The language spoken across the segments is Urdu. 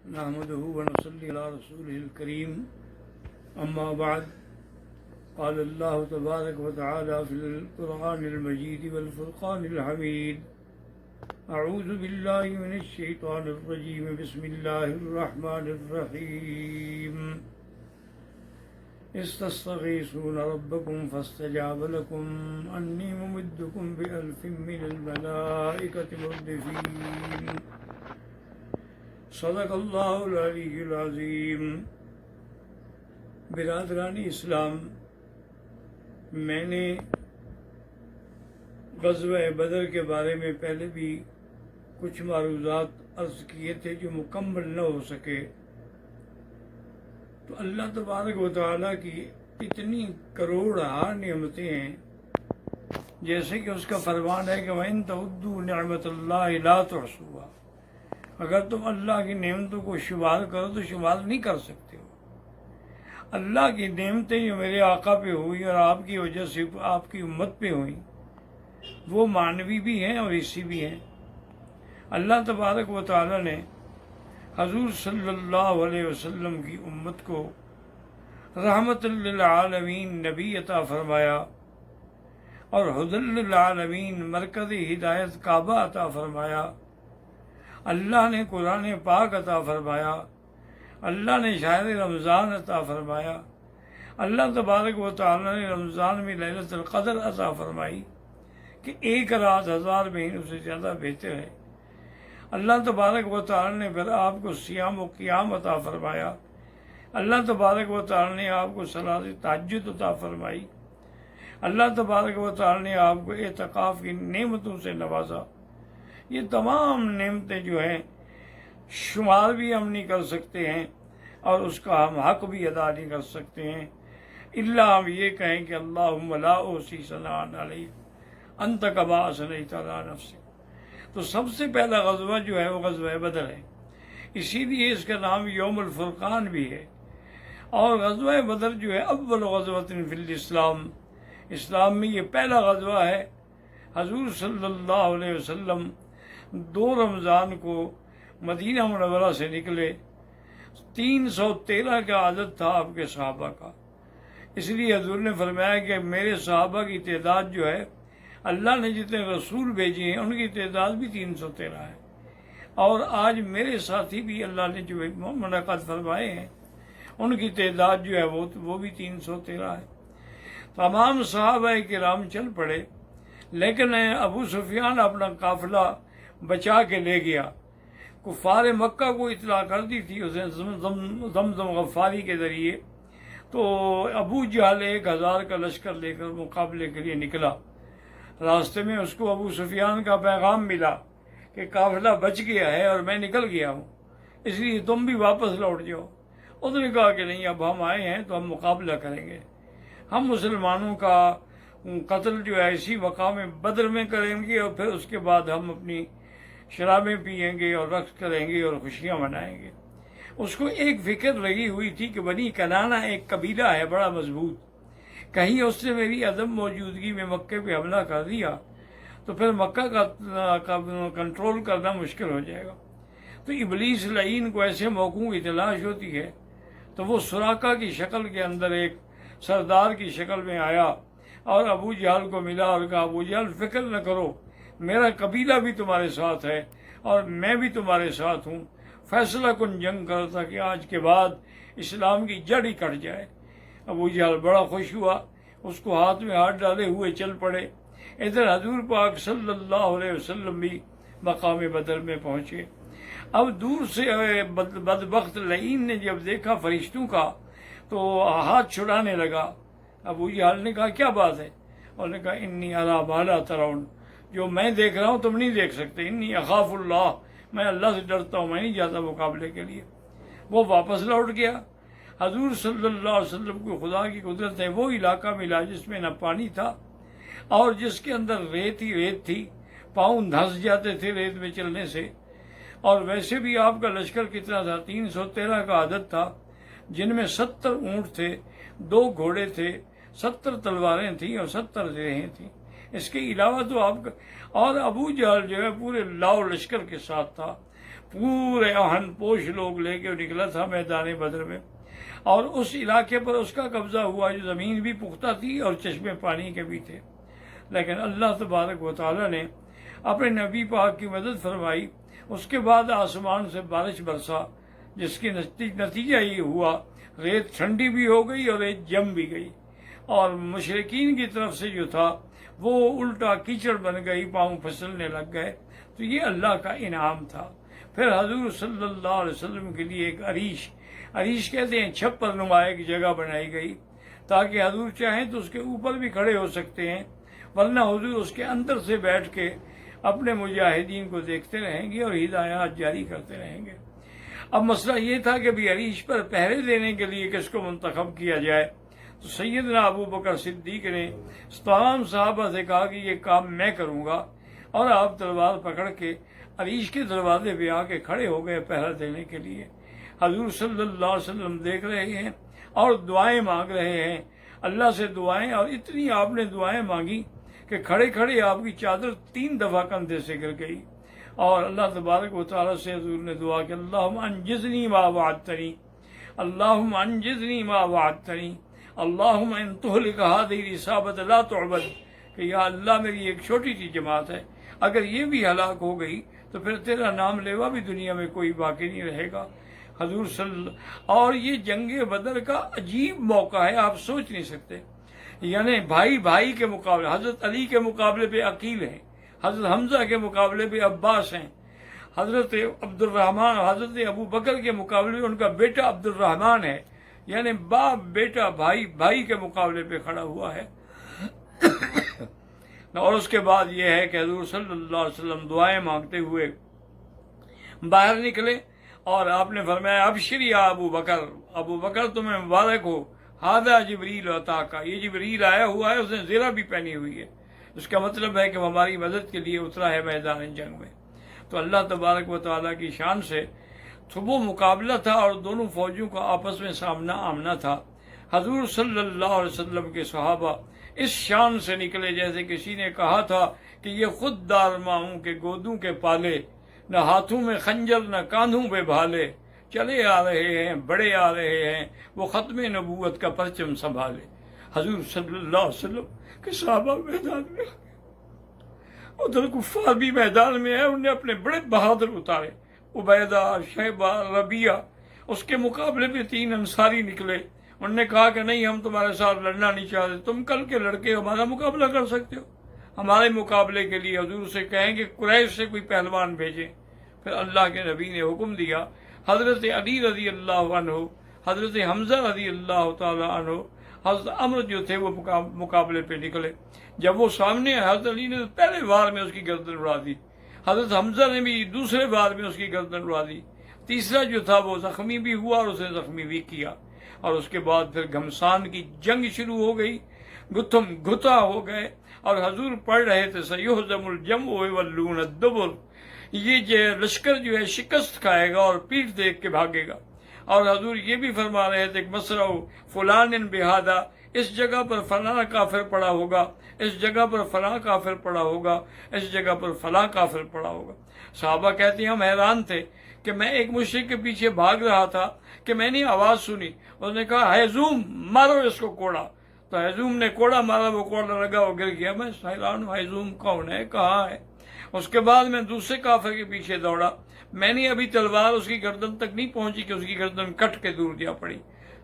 نحمده ونصلي على رسوله الكريم أما بعد قال الله تبارك وتعالى في القرآن المجيد والفرقان الحميد أعوذ بالله من الشيطان الرجيم بسم الله الرحمن الرحيم استستغيثون ربكم فاستجاب لكم أني ممدكم بألف من الملائكة مردفين صدق اللہ العلی العظیم۔ برادران اسلام، میں نے غزوہ بدر کے بارے میں پہلے بھی کچھ معروضات عرض کیے تھے جو مکمل نہ ہو سکے، تو اللہ تبارک و تعالیٰ کی اتنی کروڑہا نعمتیں ہیں، جیسے کہ اس کا فرمان ہے کہ وَإِن تَعُدُّوا نِعْمَةَ اللَّهِ لَا تُحْصُوهَا، اگر تم اللہ کی نعمتوں کو شمار کرو تو شمار نہیں کر سکتے ہو۔ اللہ کی نعمتیں جو میرے آقا پہ ہوئی اور آپ کی وجہ سے آپ کی امت پہ ہوئی، وہ معنوی بھی ہیں اور حصی بھی ہیں۔ اللہ تبارک و تعالیٰ نے حضور صلی اللہ علیہ وسلم کی امت کو رحمت للعالمین نبی عطا فرمایا اور ہدی للعالمین مرکز ہدایت کعبہ عطا فرمایا۔ اللہ نے قرآن پاک عطا فرمایا، اللہ نے شہر رمضان عطا فرمایا، اللہ تبارک و تعالیٰ نے رمضان میں لیلۃ القدر عطا فرمائی کہ ایک رات 1000 مہینوں سے زیادہ بہتر ہے۔ اللہ تبارک و تعالیٰ نے پھر آپ کو صیام و قیام عطا فرمایا، اللہ تبارک و تعالیٰ نے آپ کو صلاۃ تہجد عطا فرمائی، اللہ تبارک و تعالیٰ نے آپ کو اعتکاف کی نعمتوں سے نوازا۔ یہ تمام نعمتیں جو ہیں شمار بھی ہم نہیں کر سکتے ہیں اور اس کا ہم حق بھی ادا نہیں کر سکتے ہیں، الا ہم یہ کہیں کہ اللہم لا احصی ثناء علیک انت کما اثنیت علی نفسک۔ تو سب سے پہلا غزوہ جو ہے وہ غزوہ بدر ہے، اسی لیے اس کا نام یوم الفرقان بھی ہے۔ اور غزوہ بدر جو ہے اول غزوۃ فی الاسلام، اسلام میں یہ پہلا غزوہ ہے۔ حضور صلی اللہ علیہ وسلم 2 رمضان کو مدینہ منورہ سے نکلے، 313 کا عدد تھا آپ کے صحابہ کا، اس لیے حضور نے فرمایا کہ میرے صحابہ کی تعداد جو ہے، اللہ نے جتنے رسول بھیجے ہیں ان کی تعداد بھی 313 ہے، اور آج میرے ساتھی بھی اللہ نے جو منعقد فرمائے ہیں ان کی تعداد جو ہے وہ بھی 313 ہے۔ تمام صحابہ کرام چل پڑے، لیکن ابو سفیان اپنا قافلہ بچا کے لے گیا۔ کفار مکہ کو اطلاع کر دی تھی اسے زمزم غفاری کے ذریعے، تو ابو جہل 1000 کا لشکر لے کر مقابلے کے لیے نکلا۔ راستے میں اس کو ابو سفیان کا پیغام ملا کہ قافلہ بچ گیا ہے اور میں نکل گیا ہوں، اس لیے تم بھی واپس لوٹ جاؤ۔ اس نے کہا کہ نہیں، اب ہم آئے ہیں تو ہم مقابلہ کریں گے، ہم مسلمانوں کا قتل جو ہے اسی مقام بدر میں کریں گے، اور پھر اس کے بعد ہم اپنی شرابیں پئیں گے اور رقص کریں گے اور خوشیاں منائیں گے۔ اس کو ایک فکر لگی ہوئی تھی کہ بنی کنانہ ایک قبیلہ ہے بڑا مضبوط، کہیں اس نے میری عدم موجودگی میں مکے پہ حملہ کر دیا تو پھر مکہ کا کنٹرول کرنا مشکل ہو جائے گا۔ تو ابلیس لعین کو ایسے موقعوں کی تلاش ہوتی ہے، تو وہ سراقہ کی شکل کے اندر ایک سردار کی شکل میں آیا اور ابو جہل کو ملا اور کہا ابو جہل فکر نہ کرو، میرا قبیلہ بھی تمہارے ساتھ ہے اور میں بھی تمہارے ساتھ ہوں، فیصلہ کن جنگ کرو تاکہ آج کے بعد اسلام کی جڑ ہی کٹ جائے۔ ابو جہل بڑا خوش ہوا، اس کو ہاتھ میں ہاتھ ڈالے ہوئے چل پڑے۔ ادھر حضور پاک صلی اللہ علیہ وسلم بھی مقام بدر میں پہنچے۔ اب دور سے بدبخت لعین نے جب دیکھا فرشتوں کا تو ہاتھ چھڑانے لگا۔ ابو جہل نے کہا کیا بات ہے؟ انہوں نے کہا انی اری ما لا ترون، جو میں دیکھ رہا ہوں تم نہیں دیکھ سکتے، انی اخاف اللہ، میں اللہ سے ڈرتا ہوں، میں نہیں جاتا مقابلے کے لیے۔ وہ واپس لوٹ گیا۔ حضور صلی اللہ علیہ وسلم کو خدا کی قدرت ہے، وہ علاقہ ملا جس میں نہ پانی تھا اور جس کے اندر ریت ہی ریت تھی، پاؤں دھنس جاتے تھے ریت میں چلنے سے۔ اور ویسے بھی آپ کا لشکر کتنا تھا؟ 313 کا عدد تھا، جن میں 70 اونٹ تھے، 2 گھوڑے تھے، 70 تلواریں تھیں اور 70 زرہیں تھیں۔ اس کے علاوہ تو آپ کا اور ابو جہل جو ہے پورے لاؤ لشکر کے ساتھ تھا، پورے آہن پوش لوگ لے کے نکلا تھا میدان بدر میں، اور اس علاقے پر اس کا قبضہ ہوا جو زمین بھی پختہ تھی اور چشمے پانی کے بھی تھے، لیکن اللہ تبارک و تعالیٰ نے اپنے نبی پاک کی مدد فرمائی۔ اس کے بعد آسمان سے بارش برسا، جس کی نتیجہ یہ ہوا ریت ٹھنڈی بھی ہو گئی اور ریت جم بھی گئی، اور مشرقین کی طرف سے جو تھا وہ الٹا کیچڑ بن گئی، پاؤں پھسلنے لگ گئے۔ تو یہ اللہ کا انعام تھا۔ پھر حضور صلی اللہ علیہ وسلم کے لیے ایک عریش کہتے ہیں چھپر نما ایک جگہ بنائی گئی، تاکہ حضور چاہیں تو اس کے اوپر بھی کھڑے ہو سکتے ہیں، ورنہ حضور اس کے اندر سے بیٹھ کے اپنے مجاہدین کو دیکھتے رہیں گے اور ہدایات جاری کرتے رہیں گے۔ اب مسئلہ یہ تھا کہ بھی عریش پر پہرے دینے کے لیے کس کو منتخب کیا جائے، تو سیدنا ابو بکر صدیق نے تمام صحابہ سے کہا کہ یہ کام میں کروں گا، اور آپ تلوار پکڑ کے عریش کے دروازے پہ آ کے کھڑے ہو گئے پہرا دینے کے لیے۔ حضور صلی اللہ علیہ وسلم دیکھ رہے ہیں اور دعائیں مانگ رہے ہیں اللہ سے دعائیں، اور اتنی آپ نے دعائیں مانگی کہ کھڑے کھڑے آپ کی چادر 3 دفعہ کندھے سے گر گئی، اور اللہ تبارک و تعالیٰ سے حضور نے دعا کہ اللہم انجزنی ما وعدتنی، اللہم انجزنی ما وعدتنی، اللہم ان تہلک ہذہ العصابۃ لا تعبد، کہ یا اللہ میری ایک چھوٹی سی جماعت ہے، اگر یہ بھی ہلاک ہو گئی تو پھر تیرا نام لیوا بھی دنیا میں کوئی باقی نہیں رہے گا۔ حضور اور یہ جنگ بدر کا عجیب موقع ہے، آپ سوچ نہیں سکتے، یعنی بھائی کے مقابلے، حضرت علی کے مقابلے پہ عقیل ہیں، حضرت حمزہ کے مقابلے پہ عباس ہیں، حضرت عبد الرحمن، حضرت ابو بکر کے مقابلے پہ ان کا بیٹا عبد الرحمن ہے، یعنی باپ بیٹا بھائی کے مقابلے پہ کھڑا ہوا ہے۔ اور اس کے بعد یہ ہے کہ حضور صلی اللہ علیہ وسلم دعائیں مانگتے ہوئے باہر نکلے، اور آپ نے فرمایا ابشر یا ابو بکر تمہیں مبارک ہو، ھذا جبریل عطاک، یہ جبریل آیا ہوا ہے، اس نے زرہ بھی پہنی ہوئی ہے، اس کا مطلب ہے کہ وہ ہماری مدد کے لیے اترا ہے میدان جنگ میں۔ تو اللہ تبارک و تعالیٰ کی شان سے تو وہ مقابلہ تھا، اور دونوں فوجوں کا آپس میں سامنا آمنا تھا۔ حضور صلی اللہ علیہ وسلم کے صحابہ اس شان سے نکلے جیسے کسی نے کہا تھا کہ یہ خود دار ماؤں کے گودوں کے پالے، نہ ہاتھوں میں خنجر نہ کاندھوں پہ بھالے، چلے آ رہے ہیں بڑے آ رہے ہیں، وہ ختم نبوت کا پرچم سنبھالے۔ حضور صلی اللہ علیہ وسلم کے صحابہ میدان میں، ادھر کفار بھی میدان میں ہے، انہوں نے اپنے بڑے بہادر اتارے، عبیدہ، شیبہ، ربیعہ، اس کے مقابلے پہ 3 انصاری نکلے، انہوں نے کہا کہ نہیں ہم تمہارے ساتھ لڑنا نہیں چاہتے، تم کل کے لڑکے ہمارا مقابلہ کر سکتے ہو، ہمارے مقابلے کے لیے حضور سے کہیں کہ قریش سے کوئی پہلوان بھیجیں۔ پھر اللہ کے نبی نے حکم دیا، حضرت علی رضی اللہ عنہ، حضرت حمزہ رضی اللہ تعالی عنہ، حضرت عمر جو تھے وہ مقابلے پہ نکلے۔ جب وہ سامنے آئے، حضرت علی نے پہلے وار میں اس کی گردن اڑا دی، حضرت حمزہ نے بھی دوسرے وار میں اس کی گردن اڑا دی، تیسرا جو تھا وہ زخمی بھی ہوا اور اسے زخمی بھی کیا، اور اس کے بعد پھر گھمسان کی جنگ شروع ہو گئی، گتھم گھتا ہو گئے، اور حضور پڑھ رہے تھے سیہزم الجمع ویولون الدبر، یہ جو لشکر جو ہے شکست کھائے گا اور پیٹھ دیکھ کے بھاگے گا۔ اور حضور یہ بھی فرما رہے تھے کہ مسرع فلان بہذا، اس جگہ پر فلاں کافر پڑا ہوگا، اس جگہ پر فلاں کافر پڑا ہوگا، اس جگہ پر فلاں کافر پڑا ہوگا۔ صحابہ کہتے ہیں ہم حیران تھے کہ میں ایک مشرک کے پیچھے بھاگ رہا تھا کہ میں نے آواز سنی، اس نے کہا ہیزوم مارو اس کو کوڑا، تو ہیزوم نے کوڑا مارا، وہ کوڑا لگا، وہ گر گیا۔ میں حیران ہوں ہیزوم کون ہے، کہاں ہے؟ اس کے بعد میں دوسرے کافر کے پیچھے دوڑا، میں نے ابھی تلوار اس کی گردن تک نہیں پہنچی کہ اس کی گردن کٹ کے دور جا پڑی۔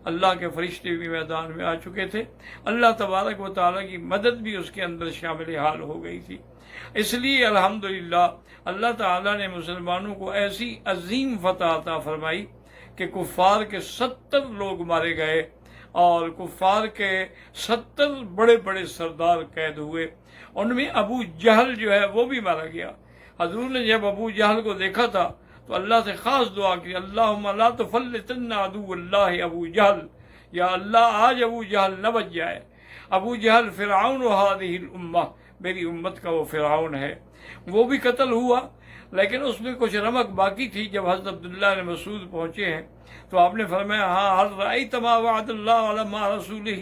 اللہ کے فرشتے بھی میدان میں آ چکے تھے، اللہ تبارک و تعالیٰ کی مدد بھی اس کے اندر شامل حال ہو گئی تھی۔ اس لیے الحمدللہ اللہ تعالیٰ نے مسلمانوں کو ایسی عظیم فتح عطا فرمائی کہ کفار کے 70 لوگ مارے گئے، اور کفار کے 70 بڑے بڑے سردار قید ہوئے، ان میں ابو جہل جو ہے وہ بھی مارا گیا۔ حضور نے جب ابو جہل کو دیکھا تھا تو اللہ سے خاص دعا کی، اللہم لا تفلتن عدو اللہ ابو جہل، یا اللہ آج ابو جہل نہ بچ جائے۔ ابو جہل فرعون ہذہ الامہ، میری امت کا وہ فرعون ہے، وہ بھی قتل ہوا، لیکن اس میں کچھ رمق باقی تھی۔ جب حضرت عبداللہ نے مسعود پہنچے ہیں تو آپ نے فرمایا ہاں حل رأیت ما وعد اللہ علی ما رسولہ،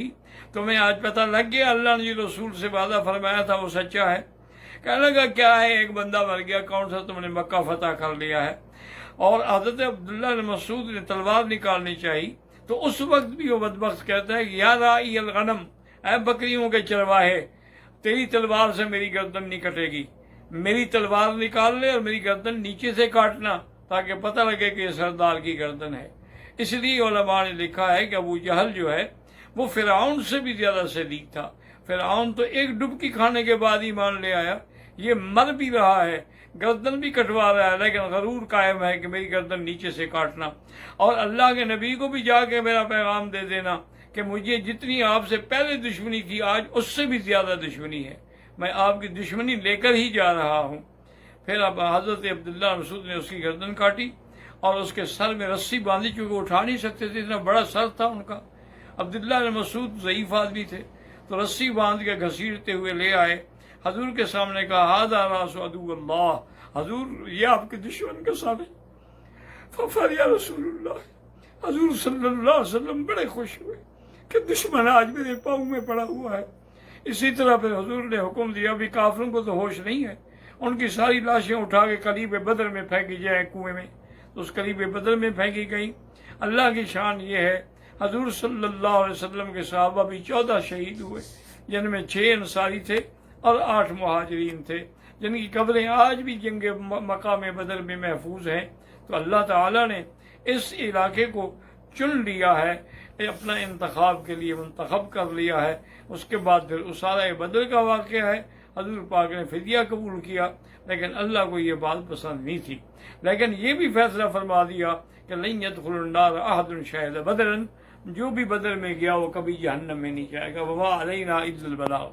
تمہیں آج پتہ لگ گیا اللہ نے جو رسول سے وعدہ فرمایا تھا وہ سچا ہے؟ کہنے لگا کیا ہے، ایک بندہ مر گیا، کون سا؟ تم نے مکہ فتح کر لیا ہے۔ اور حضرت عبداللہ بن مسعود نے تلوار نکالنی چاہی تو اس وقت بھی وہ بدبخت کہتا ہے کہ یا راعی الغنم، اے بکریوں کے چرواہے، تیری تلوار سے میری گردن نہیں کٹے گی، میری تلوار نکال لے اور میری گردن نیچے سے کاٹنا تاکہ پتہ لگے کہ یہ سردار کی گردن ہے۔ اس لیے علماء نے لکھا ہے کہ ابو جہل جو ہے وہ فرعون سے بھی زیادہ شدید تھا۔ فرعون تو ایک ڈبکی کھانے کے بعد ہی مان لے آیا، یہ مر بھی رہا ہے، گردن بھی کٹوا رہا ہے، لیکن غرور قائم ہے کہ میری گردن نیچے سے کاٹنا، اور اللہ کے نبی کو بھی جا کے میرا پیغام دے دینا کہ مجھے جتنی آپ سے پہلے دشمنی تھی آج اس سے بھی زیادہ دشمنی ہے، میں آپ کی دشمنی لے کر ہی جا رہا ہوں۔ پھر اب حضرت عبداللہ مسعود نے اس کی گردن کاٹی اور اس کے سر میں رسی باندھی، چونکہ اٹھا نہیں سکتے تھے، اتنا بڑا سر تھا ان کا۔ عبداللہ بن مسعود ضعیف آدمی تھے تو رسی باندھ کے گھسیٹتے ہوئے لے آئے، حضور کے سامنے کہا ھذا راس عدو اللہ، حضور یہ آپ کے دشمن کا سر ہے۔ ففر یا رسول اللہ، حضور صلی اللہ علیہ وسلم بڑے خوش ہوئے کہ دشمن آج میرے پاؤں میں پڑا ہوا ہے۔ اسی طرح پھر حضور نے حکم دیا، بھی کافروں کو تو ہوش نہیں ہے، ان کی ساری لاشیں اٹھا کے قلیب بدر میں پھینکی جائیں کنویں میں، تو اس قلیب بدر میں پھینکی گئی۔ اللہ کی شان یہ ہے، حضور صلی اللہ علیہ وسلم کے صحابہ بھی 14 شہید ہوئے، جن میں 6 انصاری تھے اور 8 مہاجرین تھے، جن کی قبریں آج بھی جنگ مقام بدر میں محفوظ ہیں۔ تو اللہ تعالیٰ نے اس علاقے کو چن لیا ہے، اپنا انتخاب کے لیے منتخب کر لیا ہے۔ اس کے بعد پھر اسارہ بدر کا واقعہ ہے، حضور پاک نے فدیہ قبول کیا، لیکن اللہ کو یہ بات پسند نہیں تھی، لیکن یہ بھی فیصلہ فرما دیا کہ لن يدخل النار احد شهد بدرا، جو بھی بدر میں گیا وہ کبھی جہنم میں نہیں جائے گا، وما علینا الا البلاغ۔